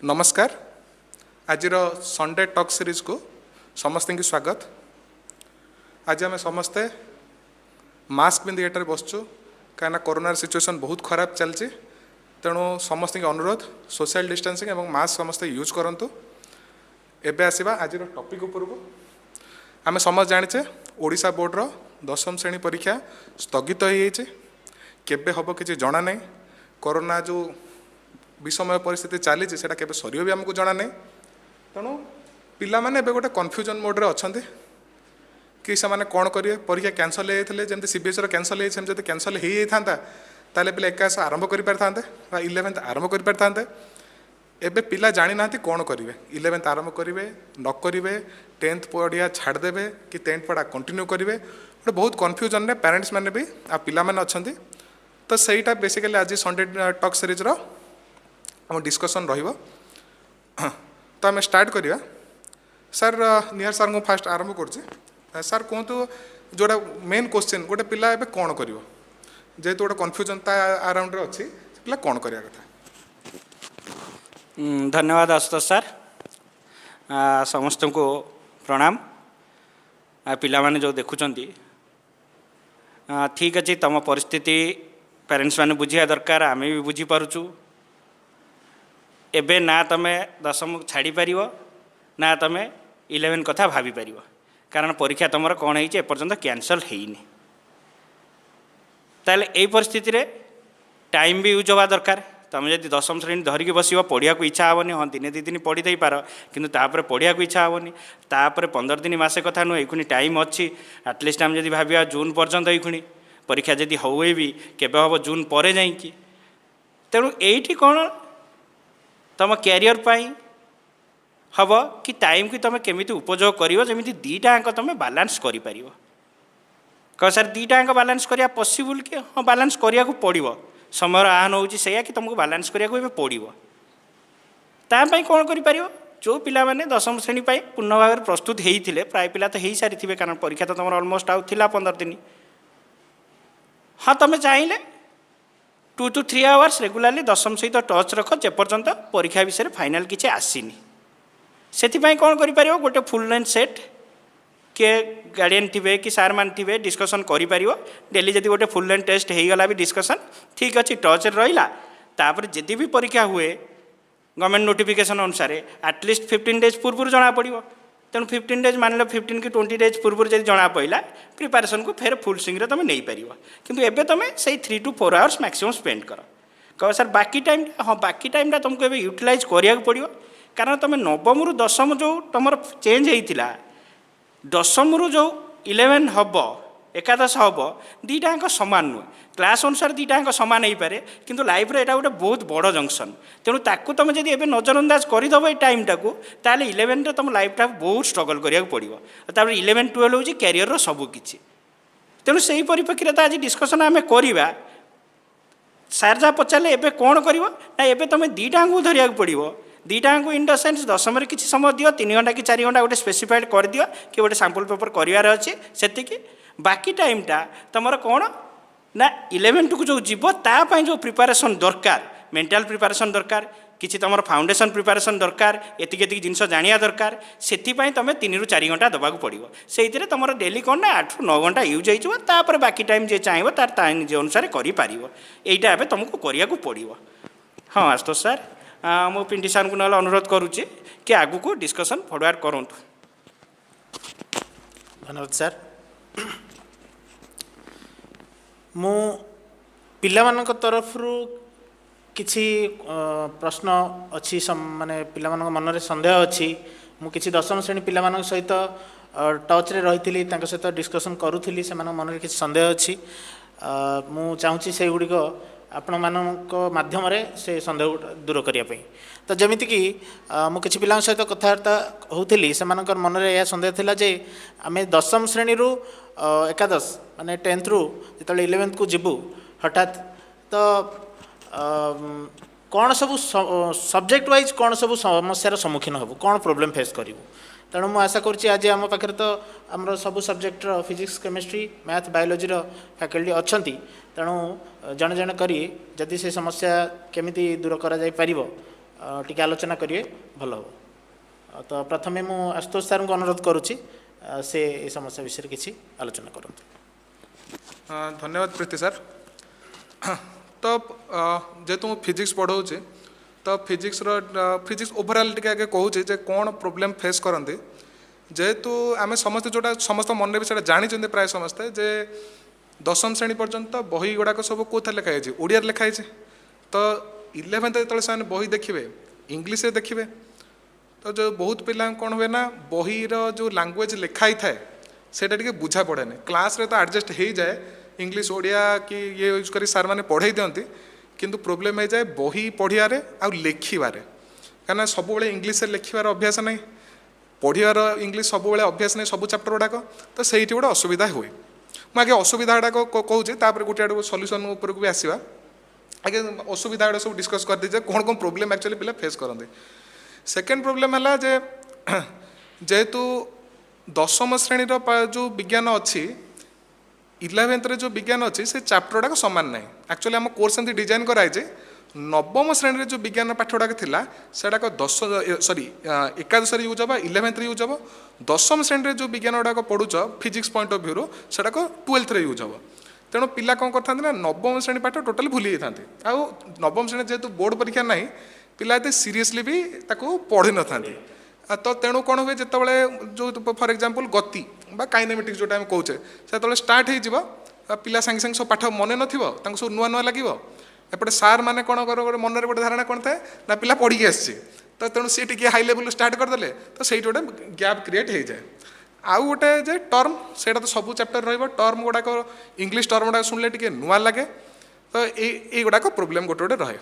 नमस्कार। आज Sunday talk series को समस्त की स्वागत। आज आम समस्ते मास्क पिंधि एटार बसचु कहीं कोरोना सिचुएशन बहुत खराब चलती, तेणु समस्त की अनुरोध सोशल डिस्टेंसिंग और मास्क समस्ते यूज करूँ। एबे आसवा आज टॉपिक उपरको। आम समस्त जाने ओडिशा बोर्ड रो 10वीं श्रेणी परीक्षा स्थगित हो केबे हम कि जना नहीं। कोरोना जो विषमय परिस्थिति चली केबे सरियो भी आमको जना नहीं। तेणु पिला माने गोटे कन्फ्यूजन मोड्रे अच्छा कि से कौन करेंगे। परीक्षा कैंसल होते जमी सीबीएसई कैंसल होती कैंसल होता ताले पिला एकाश आरंभ कर 11th आरंभ कर पारे। एबे पिला जानी ना कौन करेंगे, 11th आरंभ करेंगे न करेंगे, 10th पढ़िया छाड़देवे कि 10th पढ़ा कंटिन्यू करेंगे। गोटे बहुत कन्फ्यूजन रे पेरेंट्स मैंने भी आ पिला माने अच्छा। तो सहीटा बेसिकली आज संडे टॉक सीरीज रो हम डिस्कसन रहिबो। तो आम स्टार्ट करिया। सर निहार सर को फास्ट आरंभ कर। सर कहतु जोड़ा मेन क्वेश्चन गोटे पिला एबे कौन करिवो, जेहेतु गोटे कन्फ्यूजन ता अराउंड रे अछि, पिला कौन करिया कथा। धन्यवाद आशुतोष सर। समस्त को प्रणाम। पिला माने जो देखुचंती ठीक अच्छे तुम परिस्थिति पेरेंट्स मैंने बुझिया दरकार, आम भी बुझी पारुचु। एबे ना तमें 10वीं छाड़ी पार ना तमें 11 कथा भाभी पार, कारण परीक्षा तुम कौन है एपर्तंत कैंसल होनी। ताले यही परिस्थिति रे टाइम भी यूज हवा दरकार। तुम जब 10वीं श्रेणी धरिकी बस पढ़िया को इच्छा हेनी, हाँ दिने 2 दिन पढ़ी दे पार, कि पढ़िया को इच्छा हेनी। तापर 15 दिन मसे कथा नुह, ये टाइम अच्छी। आटलिस्ट आम जब भाविया जून पर्यंत ये परीक्षा जदि हुए भी केबे हम जून पर जाइए। तेणु ये कौन तुम कैरियर पाई हम कि टाइम की तुम केमी उपयोग कर जमी दीटाक तुम बालांस कर कह सर दीटाक बालांस करा पॉसिबल कि हाँ बालांस करा पड़ो। समय आह्वान होची कि तुमको बालांस करा पड़ो। तापाई कौन कर जो पिला माने 10वीं श्रेणी पूर्ण भाव में प्रस्तुत होते प्राय पिला तो हो सारी थे, कारण परीक्षा तो तुम अलमोस्ट आउ 15 दिन। हाँ तुम चाहिए 2 to 3 आवर्स रेगुलाली 10वीं सहित टच रख जेपर्यंत परीक्षा विषय फाइनाल किसी आसीनी। से कौन कर गोटे फुल लेंथ सेट किए गार्डियन थे कि सार मान थे डिस्कसन कर डेली। जब गोटे फुल लेंथ टेस्ट हो गला भी डिस्कसन ठीक अच्छे टच रहा। तापर जदि भी परीक्षा हुए गवर्नमेंट नोटिफिकेशन अनुसार एटलिस्ट 15 डेज पूर्व जना पड़ो। तेणु 15 डेज मान लो 15 कि 20 डेज पूर्व जब जना पड़ा प्रिपेरेसन को फेर फुल सिंग्रे तुम नहीं पार। किंतु एबे तुम से 3 to 4 आवर्स मैक्सिमम स्पेंड कर। कह सर बाकी टाइम, हाँ बाकी टाइम तुमको एबे यूटिलाइज करिया पड़ो, कारण तुम 9वीं रु 10वीं जो तुम चेंज होता 10वीं रु जो 11 हम एकादश हम दीटाक सामान नुहे। क्लास अनुसार दीटाक सामान हो पारे, किंतु लाइफ रे एटा गोटे बहुत बड़ जंक्शन। तेणु ताकू तुम जब एबे नजरअंदाज करदेव ये टाइम टाक ताले 11 रे तुम लाइफ टा बहुत स्ट्रगल करिया पड़ो। तापर 11 12 हूँ कैरियर सबकि। तेणु से ही परिप्रेक्षी तो आज डिस्कसन आम करवा। सार जहाँ पचारे एबे कौन कर ना एबे तुम दीटाक धरिया पड़ो। दीटाक इन द सेन्स 10वीं में किसी समय दियो 3 घंटा कि 4 घंटा गोटे स्पेसिफाइड कर दियो कि गोटे सैंपल पेपर करार अच्छे से। बाकी टाइमटा तुम कौन ना 11 को जो जीव तापाई जो प्रिपेरेसन दरकार, मेंटल प्रिपेरेसन दरकार, किसी तुम फाउंडेशन प्रिपेरेसन दरकार, एति जिनस जानिया दरकार। से तुम 3 ରୁ 4 घंटा दबाक पड़ो। से तुम डेली कौन ना 8 ରୁ 9 घंटा यूज हो। बाकी टाइम जे चाहिए तार निज अनुसार करा तुमको करा पड़ो। हाँ आशुतोष सर, मो पिंटी सार को ना अनुरोध करुच्ची कि आगू को डिस्कसन फॉरवर्ड करूँ। धन्यवाद सर। मु पिला मानक तरफ किछि प्रश्न अच्छी माने पिला मानक मन रे संदेह अच्छी। मु किछि 10वीं श्रेणी पिला मानक सहित टच रे रही सहित डिस्कसन करूली से मन रे किछि संदेह अच्छी। मु चाहूँगी से गुड़िक आपण मानक माध्यम से संदेह दूर करने। तो जमीती कि मु किछि पिला सहित कथबार्ता होउथिली से मानकर मन रे यह संदेह थिला जे आमे 10वीं श्रेणी रु एकादश माने 10th रु जो 11th को जीवु हठात तो कौन सब सब्जेक्ट वाइज कौन सब समस्यार सम्मुखीन हबु, कौन प्रोब्लेम फेस करूँ। तेणु मुझे आशा करुँच आज आम पाखे तो आमर सब सब्जेक्टर physics chemistry math biology faculty अच्छा। तेणु जड़े जड़े करी जदि से समस्या केमिति दूर करा जाय पारिबो टिके आलोचना करिए भल हो। तो प्रथमे मु आशुतोष सर को अनुरोध करुच्ची से ए समस्या विषय किसी आलोचना करूँ। धन्यवाद प्रीति सर। तो जेहेतु मुझे फिजिक्स पढ़ाऊँ तो फिजिक्स ओवरऑल टिके आगे कहूँ जे कौन प्रोब्लेम फेस करते जेहेतु आम समस्त जोटा समस्त मन भी जानी प्राय समस्ते जे दशम श्रेणी पर्यंत बही गुड़ाक सब कौन लिखाई ओडिया लिखाई तो 11th जो बही देखिए इंग्लीश देखिए तो जो बहुत पिला कौन हुए ना बहीर जो लैंग्वेज लिखाई थाए सेटा टिके बुझा पड़े क्लास रे तो एडजस्ट हो जाए इंग्लीश ओडिया कि ये यूज कर सार मैंने पढ़े दिखती किंतु प्रोब्लेम हो जाए बही पढ़ियारे आ लिखारे कहीं सब इंग्लीश लिखार अभ्यास नहीं पढ़ियार इंग्लीश सब अभ्यास नहीं सब चैप्टर गुड़ाक तो सही गोटे असुविधा हुए मुझे असुविधा गुड़ाक कहूँ गोटे आड़ सल्यूसन उपरक भी आसवा आगे असुविधा गुड़ा सब डिस्कस कर दीजिए कौन कौन प्रोब्लेम एक्चुअली पिला फेस करते। सेकेंड प्रोब्लेम है जे जेहेतु दशम श्रेणी जो विज्ञान अच्छी 11th जो विज्ञान अच्छी से चैप्टर गुड़ाक सामान ना एक्चुअली आम कोर्स एमती डिजाइन कराए नवम श्रेणी जो विज्ञान पाठ गुड़ाक था सेटाक 11th यूज हम 11th यूज हम दशम श्रेणी जो विज्ञान गुड़ाक पढ़ुच फिजिक्स पॉइंट ऑफ व्यू सेटाक 12th यूज हम तेणु पिला कौन करते ना नवम श्रेणी पाठ टोटाल भूली जाते आ नवम श्रेणी जेहेतु बोर्ड परीक्षा ना पिला एत सीरीयसली भी पढ़ी न था तो तेणु कौन हुए जिते जो फॉर एग्जांपल गति बा काइनेमेटिक्स जोटा हम कहे से स्टार्ट हो पिला सांगे सांगे सब पाठ मन न सब नुआ नुआ लगे एपटे सार मैंने कौन कर मन में गोटे धारणा कौन थाए ना पिला पढ़ी आसी तो तेणु सी टी हाई लेवल स्टार्ट करदे तो से गोटे गैप क्रिएट हो जाए आउ गोटे जे टर्म से तो सब चैप्टर रर्म गुड़ाक इंग्लीश टर्म गुड़ाक शुणिले टी नुआ लगे तो ये गुड़ाक प्रोब्लेम गोटे गोटे रहे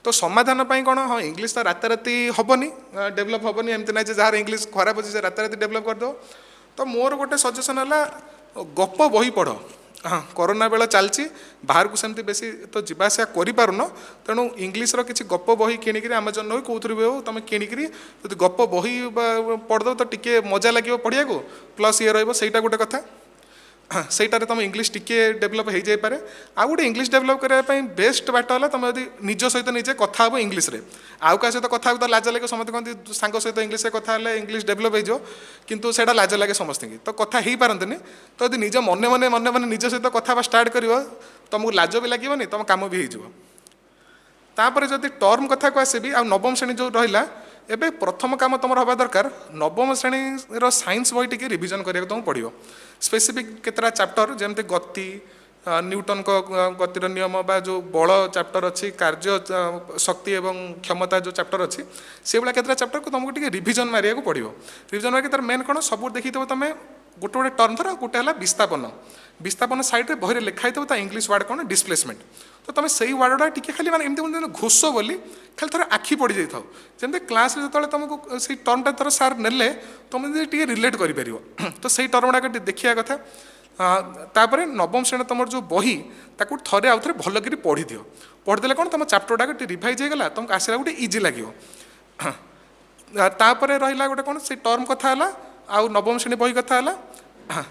तो समाधान पाई कौन हाँ इंग्लीश तो रात राति हेनी डेभलप हेनी एमती ना जार इंग्लीश खराब अच्छे से रात राति डेभलप करदे तो मोर गोटे सजेसन है गप बही पढ़ हाँ कोरोना बेला चलती बाहर को सेमती बेसी तो जावास करूँ तेणु इंग्लीश किसी गप बही किणिक आमाजन हो कौन भी हो तुम किणिक जो गप बही पढ़द तो टिके मजा लगे पढ़िया को प्लस ये रहीटा गोटे कथा सहीटार तुम इंग्लीश टिके डेभलप हो जापे आउ गोटे इंग्लीश डेभलप करने बेस्ट बाट है तुम यदि निज सहित निजे कथा हे इंग्लीश रे आउ क्या सहित कथा तो लाज लगे समस्त कहते सांग सहित इंग्लीश कथा इंग्लीश डेभलप हो किंतु सेटा लाज लगे समस्त की तो कथा हो पारती तो यदि निज मन मन मन मन निज सहित कथा स्टार्ट कर तुमको लाज भी लगे तुम कम भी होपर जदि टर्म कथा को आसबि आ नवम श्रेणी जो रहा एबे प्रथम काम तुम हवा दरकार नवम श्रेणी साइंस बही टी रिविजन करने तुमको पड़ो स्पेसिफिक केतरा चैप्टर जमती गति न्यूटन को गतिर नियम बा जो बल चैप्टर अच्छी कार्य शक्ति एवं क्षमता जो चैप्टर अच्छी से भाया केतरा चैप्टर को तुमको टी रिविजन मारिया को पड़ो रिविजन मारिक तार मेन कौन सब देखी तुम गोटे गोटे टर्म थर गोटे है विस्थापन विस्थापन साइड में बही लिखाई था इंग्लीश वार्ड कौन डिस्प्लेसमेंट तो तुम से वार्डटा टी खाली मैंने एमती घोष बोली खाली थोड़ा आखि पड़ जाए जमी क्लास जो तुमको से टर्मटा थर सार ने तुम टे रिलेट कर तो से टर्म गुड़ाक देखा कथा तापर नवम श्रेणी तुम जो बही ताकू थे आउ थे भल कर पढ़ी दियो पढ़ीदे कौन तुम चैप्टर गुड़ाक रिभाइज होगा तुमको आसला गोटे इजी लगे तापर रहा गोटे कौन से टर्म कथा है आउ नवम श्रेणी बही कथा है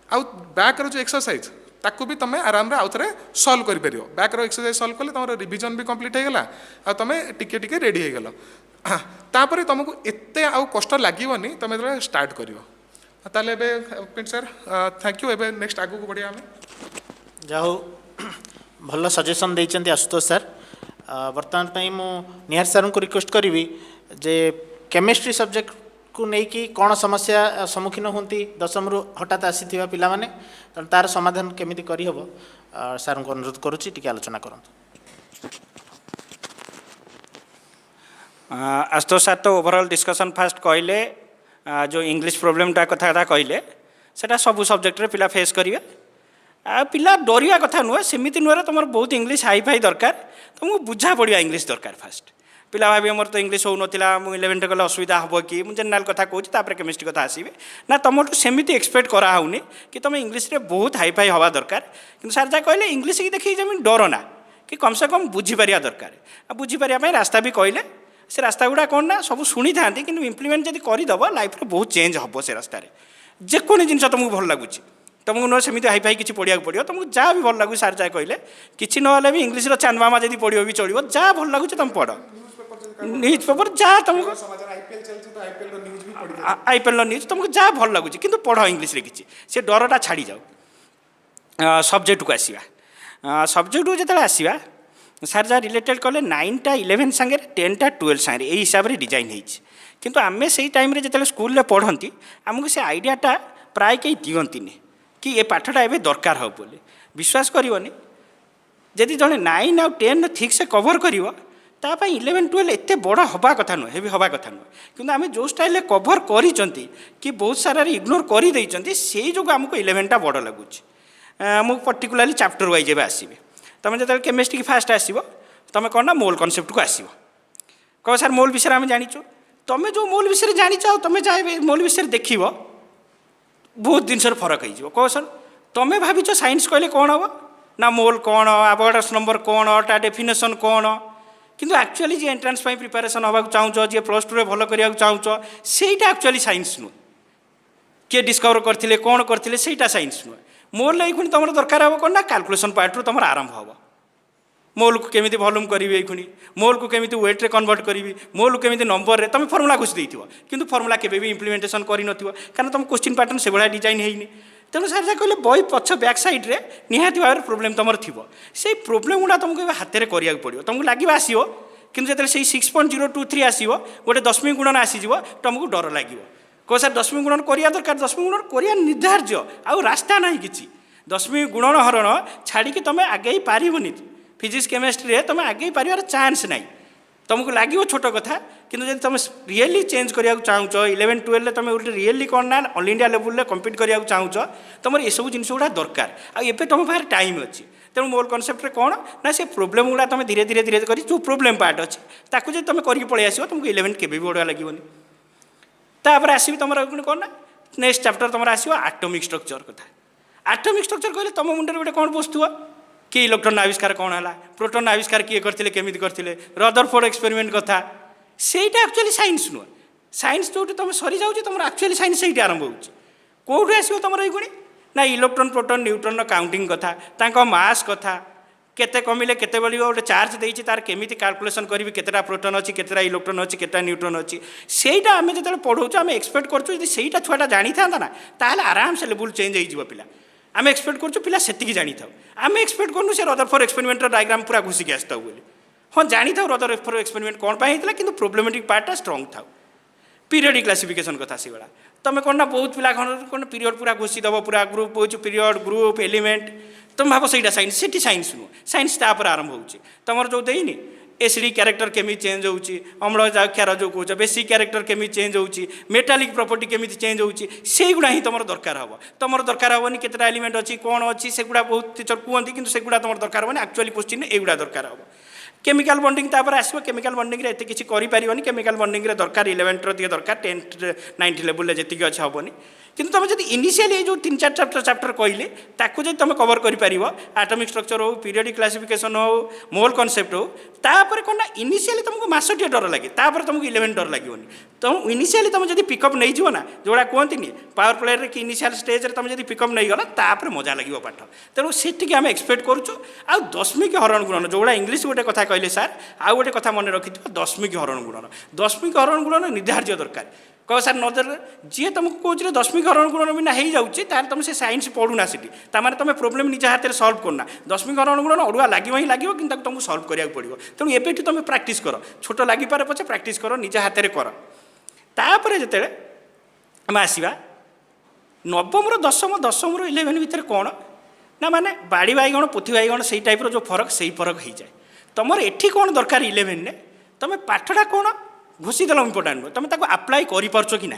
आउ बैक जो एक्सरसाइज ताकू भी तुम आराम आउ थे सल्व कर बैक एक्सरसाइज सल्व कले तुम रिविजन भी कंप्लीट होगा आ तुम टिके टिके रेडी हो गल तापर तुमको एत आउ कष्ट लगनी तुम जो स्टार्ट कर ताले सर थैंक यू एबे नेक्स्ट आगू को बढ़िया हमें जाओ भल सजेसन देते आशुतोष सर बर्तमान मु निहार सर को रिक्वेस्ट करी जे केमिस्ट्री सब्जेक्ट को लेकिन कौन समस्या सम्मुखीन होती दशम रु हठात आसी पिला माने तार समाधान केमिति करी हबो सर को अनुरोध करुच्ची टिके आलोचना करंतु। आशुतोष सर तो ओवरऑल डिस्कशन फास्ट कहले जो इंग्लीश प्रोब्लेमटा कथा कहले सेटा सब सब्जेक्ट रे पिला फेस करिवे आ पिला डरिया कथा नुहे सेमिति नुहे तुम बहुत इंग्लीश हाई फाई दरकार तुमको बुझा पड़िया इंग्लीश दरकार फास्ट पिला भाभी मोर तो इंग्लीश होना मुझे 11th गले असुविधा हम कि मुझे जेनराल कथा कहूँ केमिस्ट्री कथा आसवे ना तुम सेमती एक्सपेक्ट कराऊनी कि तुम इंग्लीश रे बहुत हाई फाई हवा दरकार कि सर जहाँ कहले इंग्लीश की देखिए जमी डर ना कि कम से कम बुझीपार दरकार बुझीपार रास्ता भी कहले से रास्ता गुड़ा कौन ना सब शुणी था कि इम्प्लीमेंट जब करदेव लाइफ रे बहुत चेंज हम से रास्तार जेको जिन तुमको भल लगुच तुमको नुह सेमती हाई फाई किसी पढ़ा पड़ो तुमको जहाँ भी भल लगू सार जहाँ कहले कि ना भी इंग्लीश चांदमामा जब पढ़ो भी चलो जहाँ भल लगुच तुम पढ़ न्यूज पेपर जहाँ तुमको समाचार आईपीएल चलछि तो आईपीएल रो न्यूज भी पढ़ि आईपीएल न्यूज तुमको जहाँ भल लगुच कि पढ़ इंग्लीश किसी से डरटा छाड़ी जाओ सब्जेक्ट को आसवा सब्जेक्ट को जो आसवा सार जहाँ रिलेटेड कले 9टा 11 सांगे 10टा 12 सांगे यही हिसाब से डिजाइन होती किंतु आम से टाइम जो स्कूल पढ़ती आमको से आइडियाटा प्राय कहीं दिखती कि ये पाठटा एवं दरकार हो बोली विश्वास करनी जदि जड़े 9 आउ 10 ठीक से कवर कर 11 12 एत बड़ हवा कथा नुह हेवी हवा कथा नुह कि आम जो स्टाइल कवर कर कि बहुत सारा इग्नोर कर से जो आमको 11टा बड़ लगुच मुझे पर्टिकुलाली चैप्टर वाइज एवं आसबे तुम जो केमिस्ट्री फास्ट आसो तुम कौन ना मोल कनसेप्ट को आसो कह सार मोल विषय आम जाचु तुम जो मोल विषय जाच तुम जहाँ मोल विषय देख बहुत जिन फरक हो कह सर तुम भाव साइंस कहले कौन हम ना मोल कौन अबॉर्डस नंबर कौन ता डेफिनेशन कौन किंतु एक्चुअली जी एंट्रांस प्रिपेरेसन होगा चाहूँ जी प्लस 2 रे भल करा चाहूँ सेटा एक्चुअली साइंस नुह किए डिस्कवर करते कौन करते सेटा साइंस नुह मोल लगे पुणी तुम दरकार हम कौन ना कैलकुलेशन पार्ट रू तुम आरंभ हम मोल को केमी वॉल्यूम करी खुणी मोल को केमी वेट रे कन्वर्ट करी मोल को केमी नंबर रे तुम फर्मुला घुष देथिव किंतु फर्मुला केबे भी इम्प्लीमेंटेशन करि नथिव कारण तुम क्वेश्चन पैटर्न से भाया डिजाइन होइनी तेणु सार जहाँ कहले बही पछ बैक साइड रे निहाती भाव प्रोब्लेम तुम थी से प्रोब्लेम गुड़ा तुमको हाथ में करा पड़ो तुमको लगे आसो कि जो 6.023 आसो गोटे दशमी गुणन आसीज तुमको डर लगे कह सर दशमी गुणन करा दरकार दशमी गुणन करा निर्धार्य आउ रास्ता ना कि दशमी गुणन हरण छाड़ी तुम आगे पारबनी फिजिक्स केमिस्ट्री तुम आगे पार चान्स ना तुमको लगे छोट कथा कि जब तुम रियली चेंज करा चाहूँ 11 12 तुम गोटे रियली कौन ना ऑल इंडिया लेवल कम्पीट करा चाहूँ तुम ये सब जिन गुड़ा दरकार आबे तुम पाखे टाइम अच्छी तेणु मोल कनसेप्ट कौन ना से प्रोब्लेम गुड़ा तुम धीरे धीरे धीरे कर जो प्रोब्लेम पार्ट अच्छे ताकू जब तुम करके पलि आस तुमको 11 के भी बढ़िया लगे तापर आसबि तुम कौन ना नेक्स्ट चैप्टर तुम आसो एटॉमिक स्ट्रक्चर कथा एटॉमिक स्ट्रक्चर कहले तुम मुंडे गोटे कौन पशुव कि इलेक्ट्रॉन आविष्कार कौन है प्रोटॉन आविष्कार किए करते केमी करते रदरफोर्ड एक्सपेरिमेंट कथा सेटा एक्चुअली साइंस नुह साइंस जो तुम सरी जाऊँ तुम एक्चुअली साइंस से आरंभ होट आसो तुम ये पुणी ना इलेक्ट्रॉन प्रोटॉन न्यूट्रॉन काउंटिंग कथा मास कथा केते कमिले केते बढ़ गोटे चार्ज देती तार केमी कैलकुलेशन करी केतेटा प्रोटॉन अच्छी केतेटा इलेक्ट्रॉन अच्छी केतेटा न्यूट्रॉन अच्छी सेटा आम जो पढ़ाऊँ आम एक्सपेक्ट करा छुआटा जानी था ना ताहले आराम से लेवल चेंज हो पिला आम एक्सपेक्ट करूँ पिला सेतिकी जानी था आम एक्सपेक्ट करूँ से रदरफोर्ड एक्सपेरिमेंट डायग्राम पूरा घुसिकी आसता बोली हाँ जानी था रदरफोर्ड एक्सपेरिमेंट कौन होता कि प्रोब्लेमेटिक पार्टा स्ट्रंग था पीरियडिक क्लासिफिकेशन कथा से वाला तुम कौन ना बहुत पिला कौन पीरियड पूरा घुषीदेव पूरा ग्रुप हो पीरियड ग्रुप एलिमेंट तुम भाव सहीटा साइंस से साइंस नुह साइंस तापर आरंभ हो तुम जो देनी एसिडिक क्यारेक्टर केमी चेंज होची अम्ल क्षार जो कौच बेसिक क्यारेक्टर केमी चेंज होची मेटालिक प्रॉपर्टी केमी चेंज होची से गुड़ा ही तुम दरकार हम तुम दरकार हेनी केतटा एलिमेंट अच्छी कौन अच्छी से गुड़ा बहुत टीचर कहते कि से गुड़ा तुम दरकार हेनी एक्चुअली क्वेश्चन एगुड़ा दरकार हम केमिकल बॉन्डिंग तापर आसो केमिकल बॉन्डिंग रे एते किछि करि परिबनी केमिकल बॉन्डिंग रे दरकार 11 रो दिए दरकार 10 9 लेवल जेतिक अच्छे हेनी किंतु तुम जब इनिशियली जो 3-4 चैप्टर कहले ताकू जब तुम कवर कर एटॉमिक स्ट्रक्चर हो पीरियडिक क्लासिफिकेशन हो मोल कनसेप्ट हो तापर कौन ना इनिशियली तुमको मासटे डर लगे तापर तुमको 11 डर लगे तुम इनिशियली तुम जब पिकअप नहीं जीव ना जोड़ा कहती पावर प्ले कि इनिशियल स्टेज रे तुम जब पिकअप नहीं गला तापर मजा लगे पाठ तेणु से आम एक्सपेक्ट करूँ आ दशमिक हरण गुणन जोड़ा इंग्लीश गोटे कथा कहले सार आउ गोटे कथा मन रखि दशमिक हरण गुणन निर्धार्य दरकार कह सार नजर जी तुमको कौन दशमिक हरण गुणन भी ना हो जाऊँगी तुम से साइंस पढ़ुना से तुम प्रोब्लेम निज हाथ में सल्व करना दशमिक हरण गुणन अड़ुआ लगे ही लगे कि तुमको सल्व करा पड़ो तेणु एबे तुम प्राक्ट कर छोट लगी पारे पचे प्राक्ट कर निज हाथ में कर तापर जो आम आसवा नवम दशम 11 भितर कौन ना माने बाड़ी बाइगण पोथी बाइगण से टाइप जो फरक से फरक हो जाए तुम एठी कौन दरकार 11 ने तुम पाठटा कौन घुषीदेल इम्पोर्टाट नुह तुम आप्लाय कर कि ना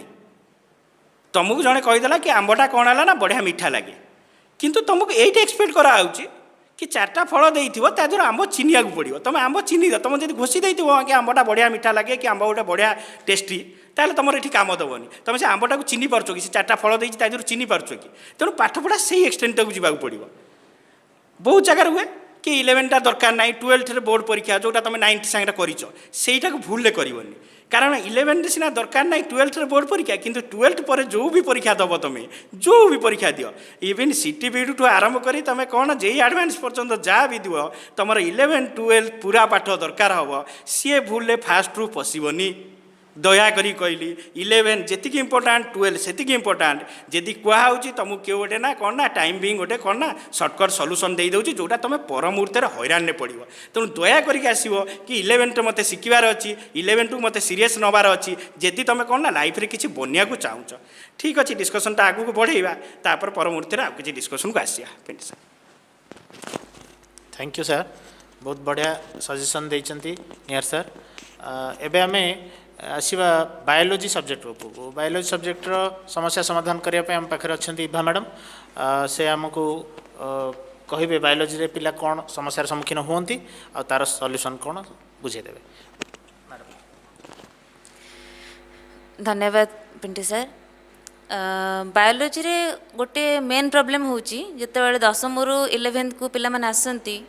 तुमको जड़े कहीदेला कि आंबटा कौन है ना बढ़िया मीठा लगे किंतु तुमको ये एक्सपेक्ट कराऊँ कि 4टा फल देथिबो ता द्वारा आंब चिनिया पड़ो तुम आंब चिनी तुम जब घोषी देथिबो कि आंबटा बढ़िया मीठा लगे कि आंब गोटे बढ़िया टेस्टी ताहले तुम ये काम दबनी तुम से आंबटा को चिनी पार्छ कि 4टा फल देती ता चिनी पार्छ कि तेणु पाठपढ़ा से एक्सटेंट को जावाक पड़ो बहुत जगार हुए कि 11टा दरकार ना 12th बोर्ड परीक्षा जोटा तुम 9th सांगे करछ सेटा को भूल करनी कारण 11 सीना दरकार ना 12th बोर्ड परीक्षा किंतु 12th पर जो भी परीक्षा दब तुम्हें जो भी परीक्षा दियो इवन सीटी बीड ठू आरंभ करी तुम कौन जे एडवांस पर्यंत जहाँ भी दिव तुम 11 12 पूरा पाठ दरकार हम सी भूल फास्ट रू पशबनी दयाकोरी कहली 11 जी इंपोर्टाट 12 से इंपोर्टाट जदि कहुच्छी तुमको किए गोटे ना कौन ना टाइम भी गोटे कौन ना सर्टकट सल्यूसन दे दूँ जोटा तुम पर मुहूर्त हईराण पड़ो तेणु दया करके आसो कि 11 मत शिखार अच्छी 11 टू मत सीरीयस नबार अच्छी जदि तुम कौन ना लाइफ रे किसी बनिया को चाहूच ठीक अच्छे डिस्कसनटा आगू बढ़ेगा तापर पर मुहूर्त आउ किसी डिस्कसन को आसिया Pintu sir thank you sir बहुत बढ़िया सजेसन देइचंती निहार सर एबे आमे आसवा बायोलोजी सब्जेक्ट उपरको बायोलोजी सब्जेक्टर समस्या समाधान करने आम पाखे अच्छा इभा मैडम से आमको कहे बायोलोजी रे पिला कौन समस्यार सम्मुखीन हुंती आ तार सॉल्यूशन कौन बुझेदेवे धन्यवाद पिंटू सर बायोलोजी रे गोटे मेन प्रॉब्लम होची जते 10 रु 11 को पिला माने आसंती